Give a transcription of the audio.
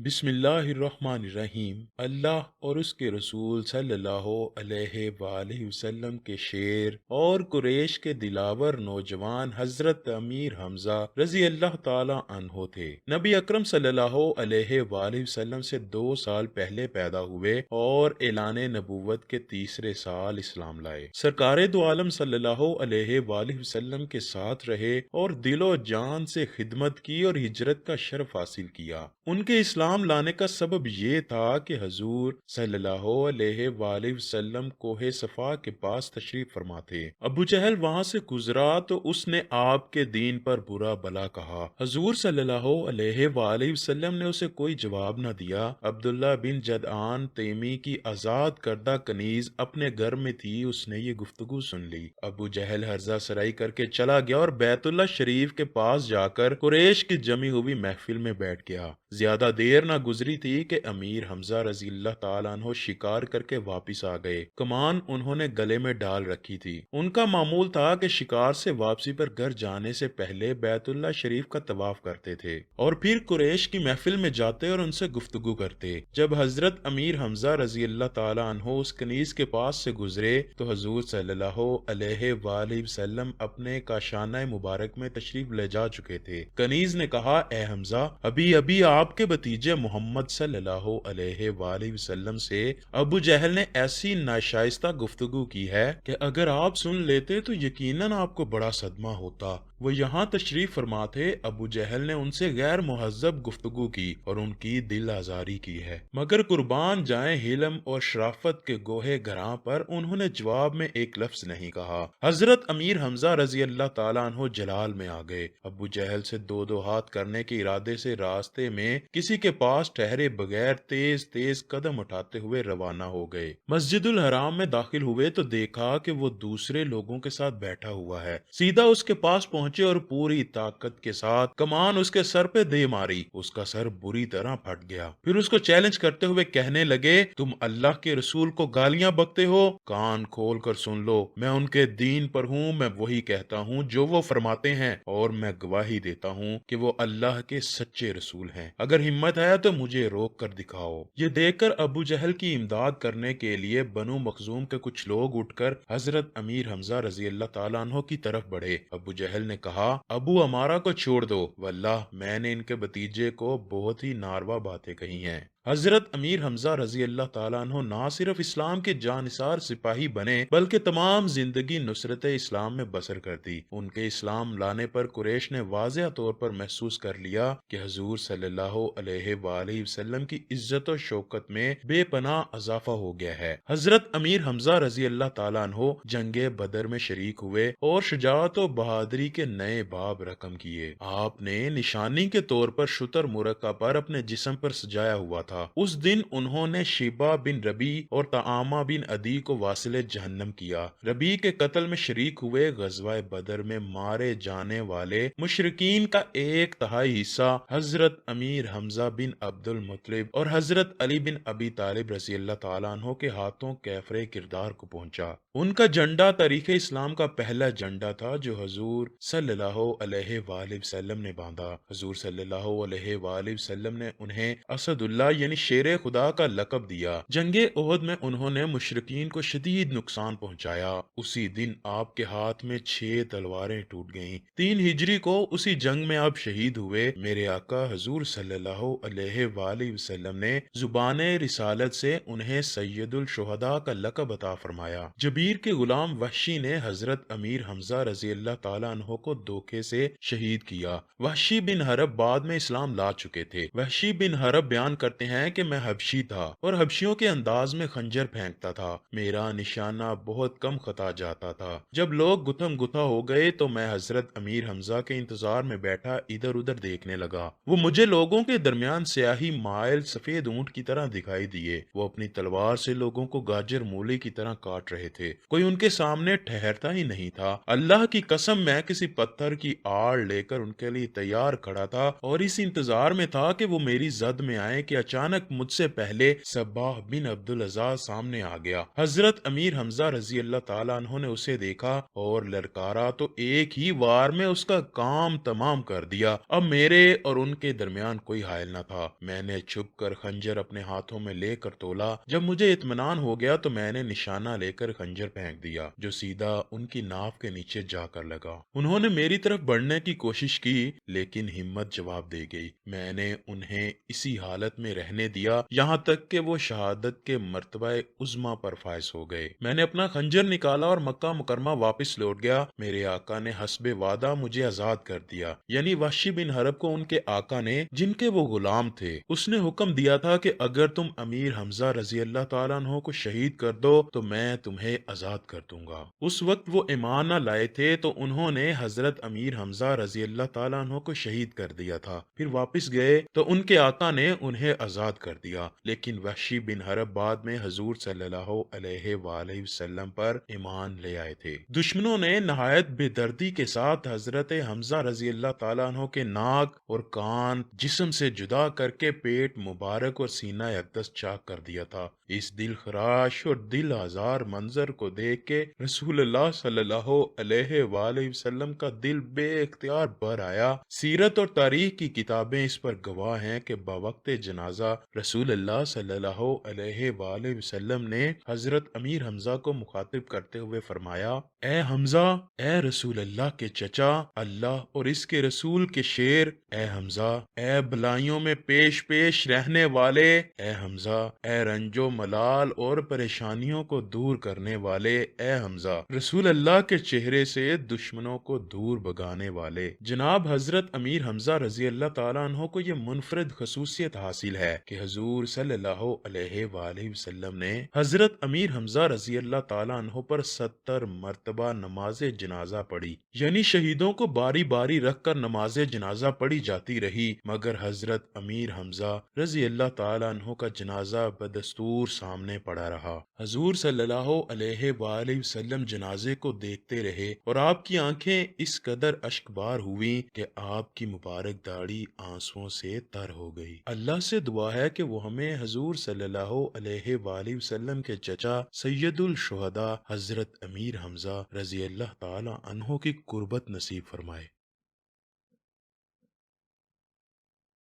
بسم اللہ الرحمن الرحیم۔ اللہ اور اس کے رسول صلی اللہ علیہ وآلہ وسلم کے شعر اور قریش کے دلاور نوجوان حضرت امیر حمزہ رضی اللہ تعالی عنہ تھے۔ نبی اکرم صلی اللہ علیہ وآلہ وسلم سے 2 سال پہلے پیدا ہوئے اور اعلان نبوت کے تیسرے سال اسلام لائے۔ سرکار دو عالم صلی اللہ علیہ وآلہ وسلم کے ساتھ رہے اور دل و جان سے خدمت کی اور ہجرت کا شرف حاصل کیا۔ ان کے اسلام لانے کا سبب یہ تھا کہ حضور صلی اللہ علیہ وآلہ وسلم کوہ صفا کے پاس تشریف فرما تھے۔ ابو جہل وہاں سے گزرا تو اس نے آپ کے دین پر برا بلا کہا۔ حضور صلی اللہ علیہ وآلہ وسلم نے اسے کوئی جواب نہ دیا۔ عبداللہ بن جدعان تیمی کی آزاد کردہ کنیز اپنے گھر میں تھی، اس نے یہ گفتگو سن لی۔ ابو جہل ہرزہ سرائی کر کے چلا گیا اور بیت اللہ شریف کے پاس جا کر قریش کی جمی ہوئی محفل میں بیٹھ گیا۔ زیادہ دیر نہ گزری تھی کہ امیر حمزہ رضی اللہ تعالیٰ عنہ شکار کر کے واپس آ گئے۔ کمان انہوں نے گلے میں ڈال رکھی تھی۔ ان کا معمول تھا کہ شکار سے واپسی پر گھر جانے سے پہلے بیت اللہ شریف کا طواف کرتے تھے اور پھر قریش کی محفل میں جاتے اور ان سے گفتگو کرتے۔ جب حضرت امیر حمزہ رضی اللہ تعالیٰ عنہ اس کنیز کے پاس سے گزرے تو حضور صلی اللہ علیہ وآلہ وسلم اپنے کاشانہ مبارک میں تشریف لے جا چکے تھے۔ کنیز نے کہا، اے حمزہ، ابھی ابھی آپ کے بھتیجے محمد صلی اللہ علیہ وآلہ وسلم سے ابو جہل نے ایسی ناشائستہ گفتگو کی ہے کہ اگر آپ سن لیتے تو یقیناً آپ کو بڑا صدمہ ہوتا۔ وہ یہاں تشریف فرما تھے۔ ابو جہل نے ان سے غیر مہذب گفتگو کی اور ان کی دل آزاری کی ہے، مگر قربان جائیں حلم اور شرافت کے گوہے گراں پر انہوں نے جواب میں ایک لفظ نہیں کہا۔ حضرت امیر حمزہ رضی اللہ تعالیٰ عنہ جلال میں آ گئے۔ ابو جہل سے دو دو ہاتھ کرنے کے ارادے سے راستے میں کسی کے پاس ٹھہرے بغیر تیز تیز قدم اٹھاتے ہوئے روانہ ہو گئے۔ مسجد الحرام میں داخل ہوئے تو دیکھا کہ وہ دوسرے لوگوں کے ساتھ بیٹھا ہوا ہے۔ سیدھا اس کے پاس پہنچے اور پوری طاقت کے ساتھ کمان اس کے سر پہ دے ماری۔ اس کا سر بری طرح پھٹ گیا۔ پھر اس کو چیلنج کرتے ہوئے کہنے لگے، تم اللہ کے رسول کو گالیاں بکتے ہو؟ کان کھول کر سن لو، میں ان کے دین پر ہوں، میں وہی کہتا ہوں جو وہ فرماتے ہیں اور میں گواہی دیتا ہوں کہ وہ اللہ کے سچے رسول ہیں۔ اگر ہمت ہے تو مجھے روک کر دکھاؤ۔ یہ دیکھ کر ابو جہل کی امداد کرنے کے لیے بنو مخزوم کے کچھ لوگ اٹھ کر حضرت امیر حمزہ رضی اللہ تعالیٰ عنہ کی طرف بڑھے۔ ابو جہل نے کہا، ابو امارہ کو چھوڑ دو، واللہ میں نے ان کے بھتیجے کو بہت ہی ناروا باتیں کہی ہیں۔ حضرت امیر حمزہ رضی اللہ تعالیٰ عنہ نہ صرف اسلام کے جانثار سپاہی بنے بلکہ تمام زندگی نصرت اسلام میں بسر کر دی۔ ان کے اسلام لانے پر قریش نے واضح طور پر محسوس کر لیا کہ حضور صلی اللہ علیہ وآلہ وسلم کی عزت و شوکت میں بے پناہ اضافہ ہو گیا ہے۔ حضرت امیر حمزہ رضی اللہ تعالیٰ عنہ جنگ بدر میں شریک ہوئے اور شجاعت و بہادری کے نئے باب رقم کیے۔ آپ نے نشانی کے طور پر شتر مرکہ پر اپنے جسم پر سجایا ہوا تھا۔ اس دن انہوں نے شیبہ بن ربی اور طعامہ بن عدی کو واصل جہنم کیا۔ ربی کے قتل میں شریک ہوئے۔ غزوہ بدر میں مارے جانے والے مشرکین کا 1/3 حصہ حضرت امیر حمزہ بن عبد المطلب اور حضرت علی بن ابی طالب رضی اللہ تعالیٰ عنہ کے ہاتھوں کیفر کردار کو پہنچا۔ ان کا جھنڈا تاریخ اسلام کا پہلا جھنڈا تھا جو حضور صلی اللہ علیہ وآلہ وسلم نے باندھا۔ حضور صلی اللہ علیہ وآلہ وسلم نے انہیں اسد اللہ یعنی شیر خدا کا لقب دیا۔ جنگ احد میں انہوں نے مشرکین کو شدید نقصان پہنچایا۔ اسی دن آپ کے ہاتھ میں 6 تلواریں ٹوٹ گئیں۔ 3 ہجری کو اسی جنگ میں آپ شہید ہوئے۔ میرے آقا حضور صلی اللہ علیہ وآلہ وسلم نے زبان رسالت سے انہیں سید الشہداء کا لقب عطا فرمایا۔ جبیر کے غلام وحشی نے حضرت امیر حمزہ رضی اللہ تعالیٰ عنہ کو دھوکے سے شہید کیا۔ وحشی بن حرب بعد میں اسلام لا چکے تھے۔ وحشی بن حرب بیان کرتے ہیں کہ میں حبشی تھا اور حبشیوں کے انداز میں خنجر پھینکتا تھا۔ میرا نشانہ بہت کم خطا جاتا تھا۔ جب لوگ گتھم گتھا ہو گئے تو میں حضرت امیر حمزہ کے انتظار میں بیٹھا ادھر ادھر دیکھنے لگا۔ وہ مجھے لوگوں کے درمیان سیاہی مائل سفید اونٹ کی طرح دکھائی دیے۔ وہ اپنی تلوار سے لوگوں کو گاجر مولی کی طرح کاٹ رہے تھے۔ کوئی ان کے سامنے ٹھہرتا ہی نہیں تھا۔ اللہ کی قسم میں کسی پتھر کی آڑ لے کر ان کے لیے تیار کھڑا تھا اور اس انتظار میں تھا کہ وہ میری زد میں آئے کہ اچانک اچانک مجھ سے پہلے صباح بن عبدالعزیز سامنے آ گیا۔ حضرت امیر حمزہ رضی اللہ تعالیٰ عنہ نے اسے دیکھا اور للکارا تو ایک ہی وار میں اس کا کام تمام کر دیا۔ اب میرے اور ان کے درمیان کوئی حائل نہ تھا۔ میں نے چھپ کر خنجر اپنے ہاتھوں میں لے کر تولا۔ جب مجھے اطمینان ہو گیا تو میں نے نشانہ لے کر خنجر پھینک دیا جو سیدھا ان کی ناف کے نیچے جا کر لگا۔ انہوں نے میری طرف بڑھنے کی کوشش کی لیکن ہمت جواب دے گئی۔ میں نے انہیں اسی حالت میں رہنے دیا یہاں تک کہ وہ شہادت کے مرتبہ عظمیٰ پر فائز ہو گئے۔ میں نے اپنا خنجر نکالا اور مکہ مکرمہ واپس لوٹ گیا۔ میرے آقا نے حسب وعدہ مجھے آزاد کر دیا، یعنی وحشی بن حرب کو ان کے آقا نے، جن کے وہ غلام تھے، اس نے حکم دیا تھا کہ اگر تم امیر حمزہ رضی اللہ تعالیٰ عنہ کو شہید کر دو تو میں تمہیں آزاد کر دوں گا۔ اس وقت وہ ایمان نہ لائے تھے تو انہوں نے حضرت امیر حمزہ رضی اللہ تعالیٰ عنہ کو شہید کر دیا تھا۔ پھر واپس گئے تو ان کے آقا نے انہیں آزاد کر دیا، لیکن وحشی بن حرب بعد میں حضور صلی اللہ علیہ وآلہ وسلم پر ایمان لے آئے تھے۔ دشمنوں نے نہایت بے دردی کے ساتھ حضرت حمزہ رضی اللہ تعالیٰ عنہ کے ناک اور کان جسم سے جدا کر کے پیٹ مبارک اور سینہ اقدس چاک کر دیا تھا۔ اس دل خراش اور دل آزار منظر کو دیکھ کے رسول اللہ صلی اللہ علیہ وآلہ وسلم کا دل بے اختیار بھر آیا۔ سیرت اور تاریخ کی کتابیں اس پر گواہ ہیں کہ بوقت جنازہ رسول اللہ صلی اللہ علیہ وآلہ وسلم نے حضرت امیر حمزہ کو مخاطب کرتے ہوئے فرمایا: اے حمزہ، اے رسول اللہ کے چچا، اللہ اور اس کے رسول کے شیر، اے حمزہ، اے بلائیوں میں پیش پیش رہنے والے، اے حمزہ، اے رنج و ملال اور پریشانیوں کو دور کرنے والے، اے حمزہ، رسول اللہ کے چہرے سے دشمنوں کو دور بھگانے والے۔ جناب حضرت امیر حمزہ رضی اللہ تعالیٰ عنہ کو یہ منفرد خصوصیت حاصل ہے کہ حضور صلی اللہ علیہ وآلہ وسلم نے حضرت امیر حمزہ رضی اللہ تعالیٰ عنہ پر 70 مرتبہ نماز جنازہ پڑھی، یعنی شہیدوں کو باری باری رکھ کر نماز جنازہ پڑھی جاتی رہی، مگر حضرت امیر حمزہ رضی اللہ تعالیٰ عنہ کا جنازہ بدستور سامنے پڑا رہا۔ حضور صلی اللہ علیہ وآلہ وسلم جنازے کو دیکھتے رہے اور آپ کی آنکھیں اس قدر اشکبار ہوئیں کہ آپ کی مبارک داڑھی آنسوؤں سے تر ہو گئی۔ اللہ سے دعا ہے کہ وہ ہمیں حضور صلی اللہ علیہ وآلہ وسلم کے چچا سید الشہداء حضرت امیر حمزہ رضی اللہ تعالی عنہ کی قربت نصیب فرمائے۔